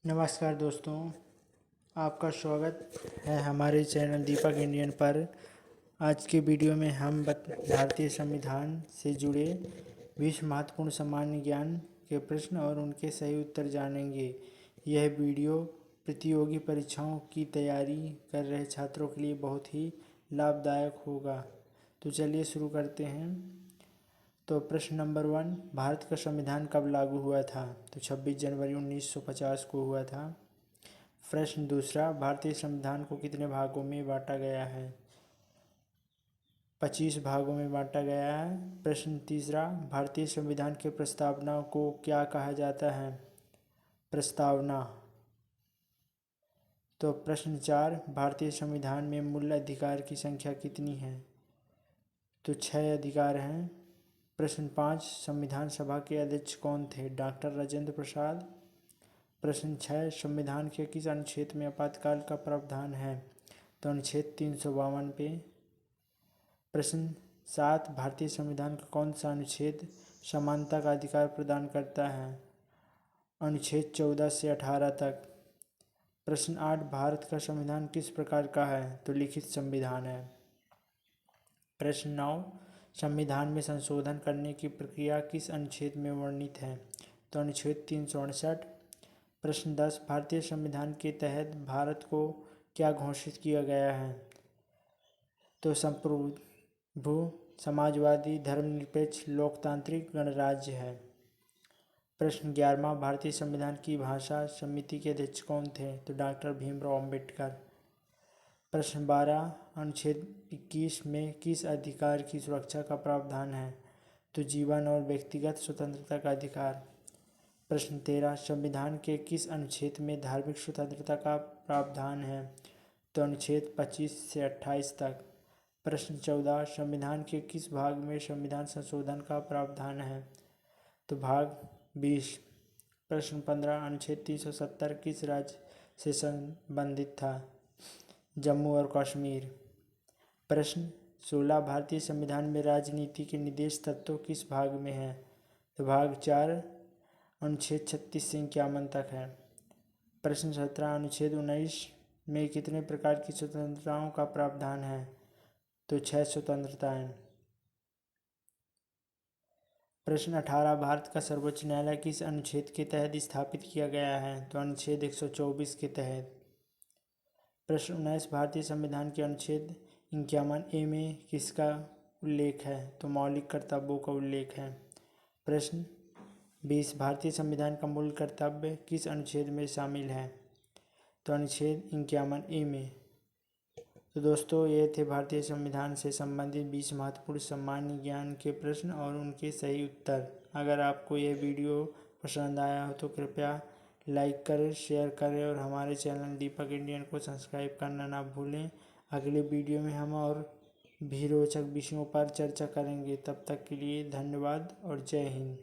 नमस्कार दोस्तों, आपका स्वागत है हमारे चैनल दीपक इंडियन पर। आज के वीडियो में हम भारतीय संविधान से जुड़े 20 महत्वपूर्ण सामान्य ज्ञान के प्रश्न और उनके सही उत्तर जानेंगे। यह वीडियो प्रतियोगी परीक्षाओं की तैयारी कर रहे छात्रों के लिए बहुत ही लाभदायक होगा। तो चलिए शुरू करते हैं। तो प्रश्न नंबर 1, भारत का संविधान कब लागू हुआ था? तो 26 जनवरी 1950 को हुआ था। प्रश्न दूसरा, भारतीय संविधान को कितने भागों में बांटा गया है? 25 भागों में बांटा गया है। प्रश्न तीसरा, भारतीय संविधान के प्रस्तावना को क्या कहा जाता है? प्रस्तावना। तो प्रश्न 4, भारतीय संविधान में मूल अधिकार की संख्या कितनी है? तो 6 अधिकार हैं। प्रश्न 5, संविधान सभा के अध्यक्ष कौन थे? डॉक्टर राजेंद्र प्रसाद। प्रश्न 6, संविधान के किस अनुच्छेद में आपातकाल का प्रावधान है? तो अनुच्छेद 352 पे। प्रश्न 7, भारतीय संविधान का कौन सा अनुच्छेद समानता का अधिकार प्रदान करता है? अनुच्छेद 14 से 18 तक। प्रश्न 8, भारत का संविधान किस प्रकार का है? तो लिखित संविधान है। प्रश्न 9, संविधान में संशोधन करने की प्रक्रिया किस अनुच्छेद में वर्णित है? तो अनुच्छेद 368। प्रश्न 10, भारतीय संविधान के तहत भारत को क्या घोषित किया गया है? तो संप्रभु, समाजवादी, धर्मनिरपेक्ष, लोकतांत्रिक गणराज्य है। प्रश्न 11, भारतीय संविधान की भाषा समिति के अध्यक्ष कौन थे? तो डॉक्टर भीमराव अंबेडकर। प्रश्न 12, अनुच्छेद 21 में किस अधिकार की सुरक्षा का प्रावधान है? तो जीवन और व्यक्तिगत स्वतंत्रता का अधिकार। प्रश्न 13, संविधान के किस अनुच्छेद में धार्मिक स्वतंत्रता का प्रावधान है? तो अनुच्छेद 25 से 28 तक। प्रश्न 14, संविधान के किस भाग में संविधान संशोधन का प्रावधान है? तो भाग 20। प्रश्न 15, अनुच्छेद 370 किस राज्य से संबंधित था? जम्मू और कश्मीर। प्रश्न 16, भारतीय संविधान में राजनीति के निर्देश तत्व किस भाग में है? तो भाग 4, अनुच्छेद 36 से 51 तक है। प्रश्न 17, अनुच्छेद 19 में कितने प्रकार की स्वतंत्रताओं का प्रावधान है? तो 6 स्वतंत्रताएं। प्रश्न 18, भारत का सर्वोच्च न्यायालय किस अनुच्छेद के तहत स्थापित किया गया है? तो अनुच्छेद 124 के तहत। प्रश्न 19, भारतीय संविधान के अनुच्छेद 51A में किसका उल्लेख है? तो मौलिक कर्तव्यों का उल्लेख है। प्रश्न 20, भारतीय संविधान का मूल कर्तव्य किस अनुच्छेद में शामिल है? तो अनुच्छेद 51A में। तो दोस्तों, ये थे भारतीय संविधान से संबंधित 20 महत्वपूर्ण सामान्य ज्ञान के प्रश्न और उनके सही उत्तर। अगर आपको यह वीडियो पसंद आया हो तो कृपया लाइक करें, शेयर करें और हमारे चैनल दीपक इंडियन को सब्सक्राइब करना ना भूलें। अगले वीडियो में हम और भी रोचक विषयों पर चर्चा करेंगे। तब तक के लिए धन्यवाद और जय हिंद।